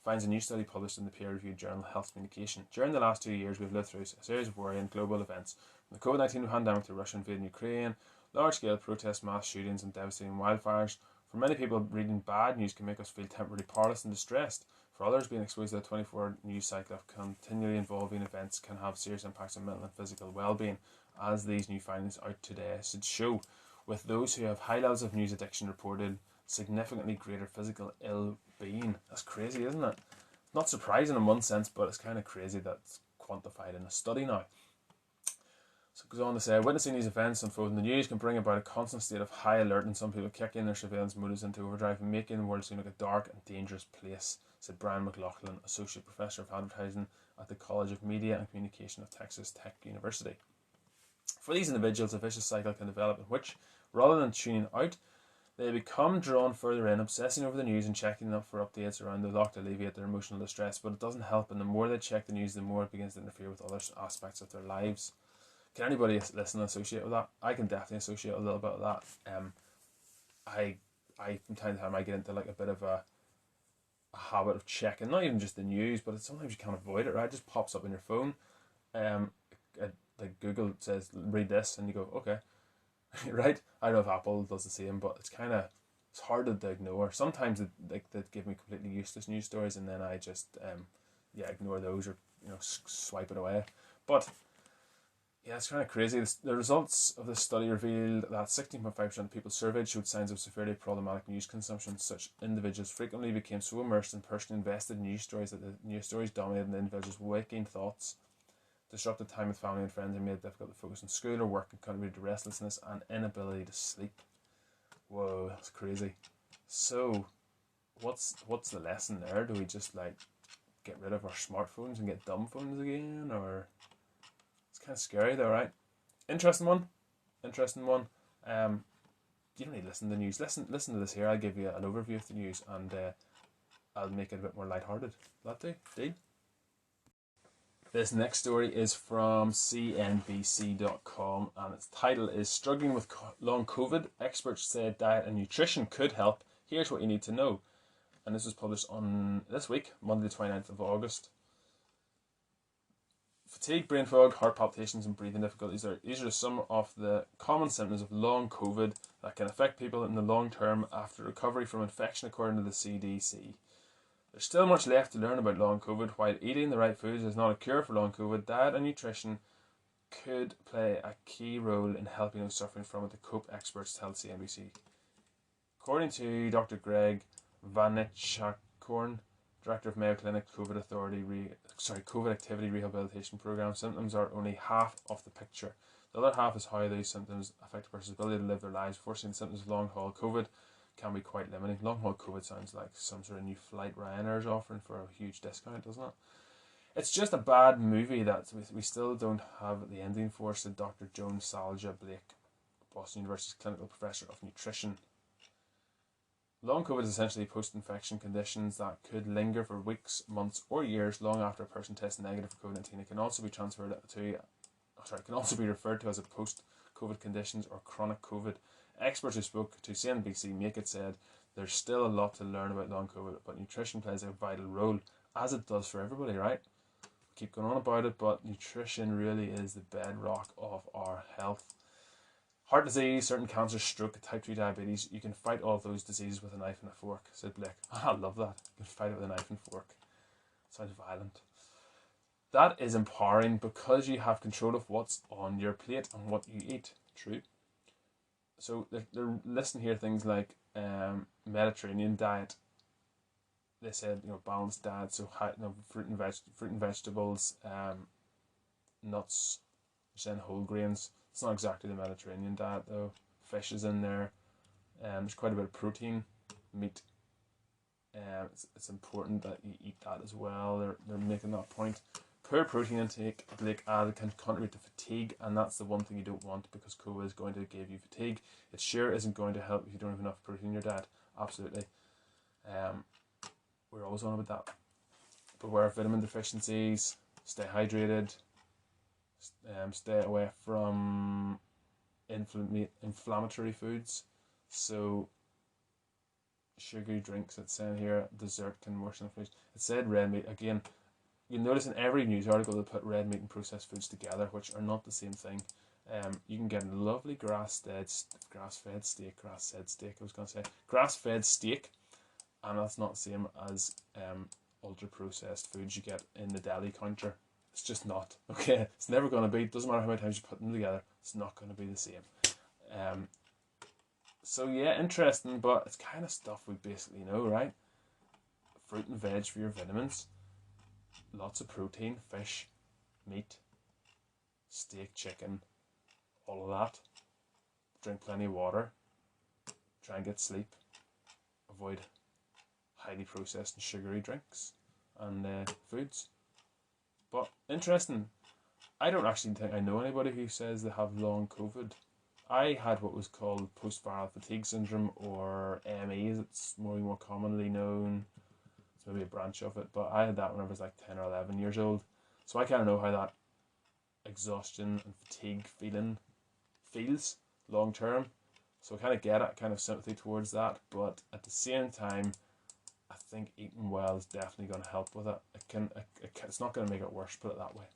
finds a new study published in the peer-reviewed journal Health Communication. During the last 2 years, we've lived through a series of worrying global events, from the COVID-19 pandemic to Russia invading Ukraine, large-scale protests, mass shootings, and devastating wildfires. For many people, reading bad news can make us feel temporarily powerless and distressed. For others, being exposed to a 24-hour news cycle of continually involving events can have serious impacts on mental and physical well-being, as these new findings out today should show. With those who have high levels of news addiction reported significantly greater physical ill-being. That's crazy, isn't it? Not surprising in one sense, but it's kind of crazy that it's quantified in a study now. So it goes on to say, witnessing these events unfold in the news can bring about a constant state of high alert, and some people kick in their surveillance motives into overdrive and making the world seem like a dark and dangerous place, said Brian McLaughlin, Associate Professor of Advertising at the College of Media and Communication of Texas Tech University. For these individuals, a vicious cycle can develop in which, rather than tuning out, they become drawn further in, obsessing over the news and checking up for updates around the clock to alleviate their emotional distress. But it doesn't help, and the more they check the news, the more it begins to interfere with other aspects of their lives. Can anybody listen and associate with that? I can definitely associate a little bit of that. I from time to time I get into like a bit of a habit of checking, not even just the news, but sometimes you can't avoid it, right? It just pops up on your phone. Like Google says, read this, and you go, okay, right? I don't know if Apple does the same, but it's hard to ignore. Sometimes they give me completely useless news stories, and then I just ignore those or swipe it away. But yeah, it's kind of crazy. The results of this study revealed that 16.5% of people surveyed showed signs of severely problematic news consumption. Such individuals frequently became so immersed and personally invested in news stories that the news stories dominated the individual's waking thoughts, disrupted time with family and friends, and made it difficult to focus on school or work, and contributed to restlessness and inability to sleep. Whoa, that's crazy. So, what's the lesson there? Do we just get rid of our smartphones and get dumb phones again, or? It's kind of scary though, right? Interesting one. You don't need to listen to the news. Listen to this here. I'll give you an overview of the news, and I'll make it a bit more lighthearted. That do? Deal? This next story is from CNBC.com and its title is Struggling with Long COVID. Experts say diet and nutrition could help. Here's what you need to know. And this was published on this week, Monday the 29th of August. Fatigue, brain fog, heart palpitations and breathing difficulties. These are some of the common symptoms of long COVID that can affect people in the long term after recovery from infection, according to the CDC. There's still much left to learn about long COVID. While eating the right foods is not a cure for long COVID, diet and nutrition could play a key role in helping those suffering from it, the cope, experts tell CNBC. According to Dr. Greg Vanichakorn, Director of Mayo Clinic COVID Activity Rehabilitation Program, symptoms are only half of the picture. The other half is how these symptoms affect a person's ability to live their lives. Fortunately, the symptoms of long-haul COVID can be quite limiting. Long-haul COVID sounds like some sort of new flight Ryanair's offering for a huge discount, doesn't it? It's just a bad movie that we still don't have the ending for, said Dr. Joan Salja Blake, Boston University's clinical professor of nutrition. Long COVID is essentially post-infection conditions that could linger for weeks, months, or years long after a person tests negative for COVID-19. It can also be referred to as a post-COVID conditions or chronic COVID. Experts who spoke to CNBC make it said there's still a lot to learn about long COVID, but nutrition plays a vital role, as it does for everybody, right? We keep going on about it, but nutrition really is the bedrock of our health. Heart disease, certain cancers, stroke, type 2 diabetes, you can fight all of those diseases with a knife and a fork, said Blake. I love that. You can fight it with a knife and fork. Sounds violent. That is empowering because you have control of what's on your plate and what you eat. True. So they're listing here things like Mediterranean diet. They said, balanced diet, so fruit and vegetables, nuts, they're saying whole grains. It's not exactly the Mediterranean diet though. Fish is in there. There's quite a bit of protein, meat. It's important that you eat that as well. They're making that point. Poor protein intake, Blake added, can contribute to fatigue, and that's the one thing you don't want because COVID is going to give you fatigue. It sure isn't going to help if you don't have enough protein in your diet. Absolutely. We're always on about that. Beware of vitamin deficiencies. Stay hydrated. Stay away from inflammatory foods. So sugary drinks, it's saying here, dessert can worsen inflammation. It said red meat. Again, you'll notice in every news article they put red meat and processed foods together, which are not the same thing. You can get a lovely grass-fed steak, and that's not the same as ultra-processed foods you get in the deli counter. It's just not. Okay, it's never going to be. It doesn't matter how many times you put them together. It's not going to be the same. So yeah, interesting, but it's kind of stuff we basically know, right? Fruit and veg for your vitamins. Lots of protein, fish, meat, steak, chicken, all of that. Drink plenty of water. Try and get sleep. Avoid highly processed and sugary drinks and foods. But interesting, I don't actually think I know anybody who says they have long COVID. I had what was called post-viral fatigue syndrome, or ME as it's more commonly known. It's maybe a branch of it, but I had that when I was like 10 or 11 years old. So I kind of know how that exhaustion and fatigue feeling feels long term. So I kind of get it, kind of sympathy towards that, but at the same time, I think eating well is definitely going to help with it. It's not going to make it worse, put it that way.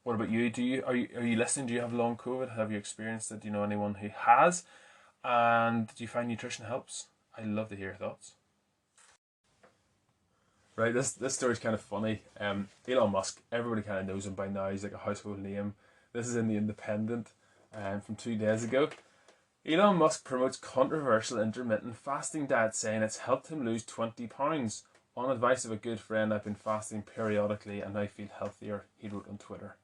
What about you? Are you listening? Do you have long COVID? Have you experienced it? Do you know anyone who has? And do you find nutrition helps? I'd love to hear your thoughts. Right, this story's kind of funny. Elon Musk, everybody kind of knows him by now. He's like a household name. This is in the Independent from 2 days ago. Elon Musk promotes controversial intermittent fasting diet, saying it's helped him lose 20 pounds. On advice of a good friend, I've been fasting periodically and I feel healthier, he wrote on Twitter.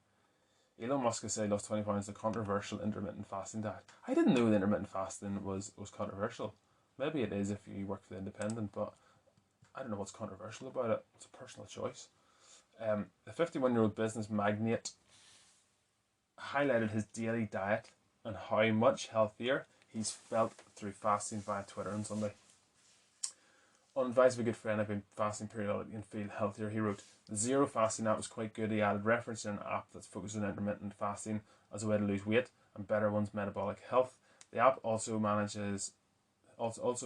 Elon Musk has said he lost 20 pounds in the controversial intermittent fasting diet. I didn't know the intermittent fasting was controversial. Maybe it is if you work for the Independent, but I don't know what's controversial about it. It's a personal choice. The 51-year-old business magnate highlighted his daily diet and how much healthier he's felt through fasting via Twitter on Sunday. On advice of a good friend, I've been fasting periodically and feel healthier. He wrote, the Zero Fasting app was quite good. He added reference to an app that's focused on intermittent fasting as a way to lose weight and better one's metabolic health. The app also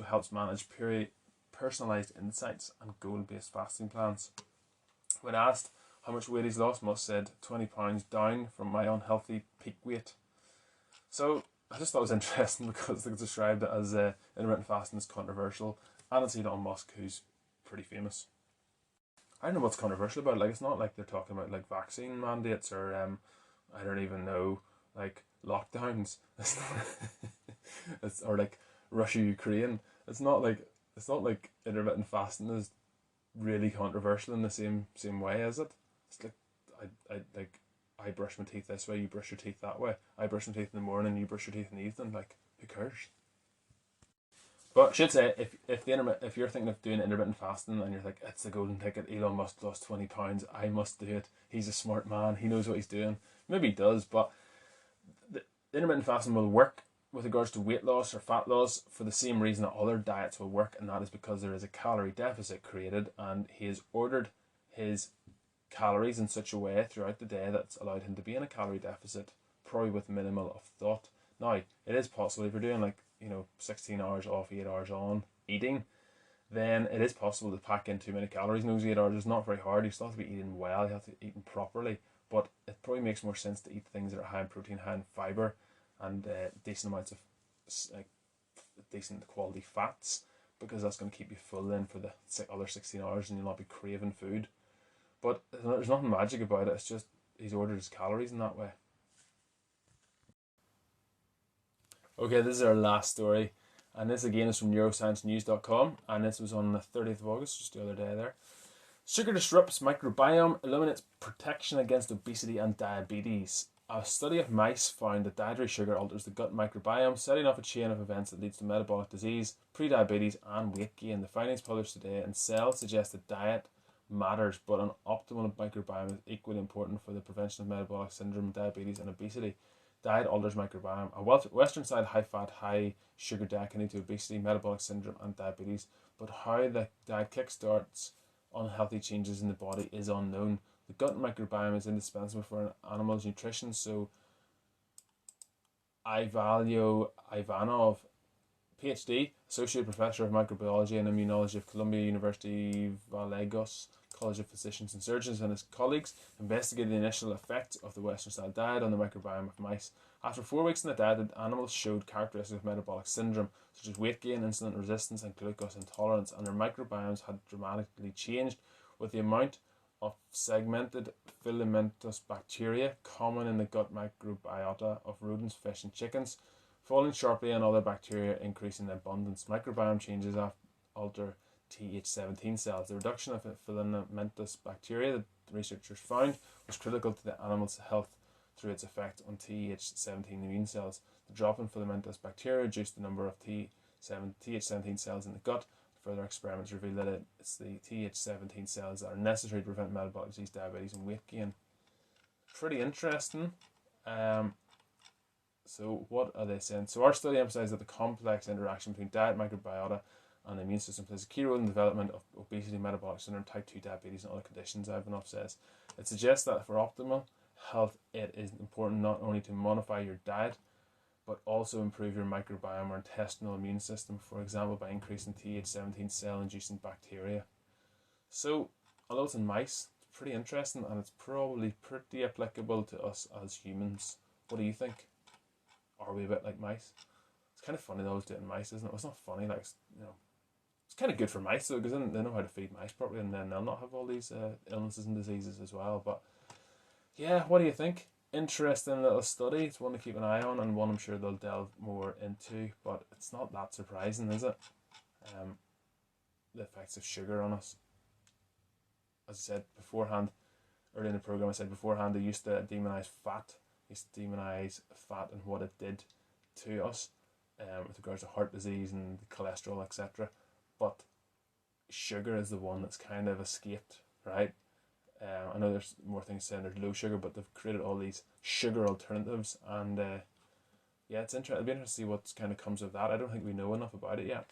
helps manage personalized insights and goal-based fasting plans. When asked how much weight he's lost, Musk said 20 pounds down from my unhealthy peak weight. So I just thought it was interesting because they described it as intermittent fasting is controversial, and it's Elon Musk, who's pretty famous. I don't know what's controversial about it. Like, it's not like they're talking about like vaccine mandates or I don't even know, like lockdowns. It's not, or like Russia Ukraine. It's not like intermittent fasting is really controversial in the same way, is it? It's like I brush my teeth this way, you brush your teeth that way. I brush my teeth in the morning, you brush your teeth in the evening. Like, who cares? But I should say, if you're thinking of doing intermittent fasting and you're like, it's the golden ticket, Elon Musk lost 20 pounds, I must do it. He's a smart man, he knows what he's doing. Maybe he does, but the intermittent fasting will work with regards to weight loss or fat loss for the same reason that other diets will work, and that is because there is a calorie deficit created, and he has ordered his calories in such a way throughout the day that's allowed him to be in a calorie deficit, probably with minimal of thought. Now, it is possible if you're doing 16 hours off, 8 hours on eating, then it is possible to pack in too many calories in those 8 hours. It's not very hard. You still have to be eating well, you have to be eating properly, but it probably makes more sense to eat things that are high in protein, high in fibre, and decent amounts of decent quality fats, because that's going to keep you full then for the other 16 hours and you'll not be craving food. But there's nothing magic about it. It's just he's ordered his calories in that way. Okay, this is our last story, and this again is from neurosciencenews.com, and this was on the 30th of August, just the other day there. Sugar disrupts microbiome, eliminates protection against obesity and diabetes. A study of mice found that dietary sugar alters the gut microbiome, setting off a chain of events that leads to metabolic disease, prediabetes, and weight gain. The findings published today in Cell suggest that diet matters, but an optimal microbiome is equally important for the prevention of metabolic syndrome, diabetes, and obesity. Diet alters microbiome. A Western-style high-fat, high-sugar diet can lead to obesity, metabolic syndrome, and diabetes, but how the diet kickstarts unhealthy changes in the body is unknown. The gut microbiome is indispensable for an animal's nutrition, so Ivanov, PhD, Associate Professor of Microbiology and Immunology of Columbia University Gallegos College of Physicians and Surgeons, and his colleagues investigated the initial effects of the Western-style diet on the microbiome of mice. After 4 weeks in the diet, the animals showed characteristics of metabolic syndrome, such as weight gain, insulin resistance, and glucose intolerance, and their microbiomes had dramatically changed, with the amount of segmented filamentous bacteria common in the gut microbiota of rodents, fish, and chickens falling sharply, and other bacteria increasing in abundance. Microbiome changes alter Th17 cells. The reduction of filamentous bacteria, the researchers found, was critical to the animal's health through its effect on Th17 immune cells. The drop in filamentous bacteria reduced the number of Th17 cells in the gut. Further experiments reveal that it's the Th17 cells that are necessary to prevent metabolic disease, diabetes, and weight gain. Pretty interesting. So what are they saying? So our study emphasized that the complex interaction between diet, microbiota, and the immune system plays a key role in the development of obesity, metabolic syndrome, type 2 diabetes, and other conditions. Ivanov says it suggests that for optimal health, it is important not only to modify your diet, but also improve your microbiome or intestinal immune system, for example, by increasing Th17 cell-inducing bacteria. So, although it's in mice, it's pretty interesting, and it's probably pretty applicable to us as humans. What do you think? Are we a bit like mice? It's kind of funny though, to do it in mice, isn't it? Well, it's not funny, like, it's kind of good for mice though, because then they know how to feed mice properly, and then they'll not have all these illnesses and diseases as well. But yeah, what do you think? Interesting little study. It's one to keep an eye on, and one I'm sure they'll delve more into, but it's not that surprising, is it? The effects of sugar on us. As I said beforehand, earlier in the program, I said beforehand, they used to demonize fat. Used to demonize fat and what it did to us, with regards to heart disease and cholesterol, etc. But sugar is the one that's kind of escaped, right? I know there's more things saying there's low sugar, but they've created all these sugar alternatives, and yeah, it's interesting. It'll be interesting to see what kind of comes of that. I don't think we know enough about it yet.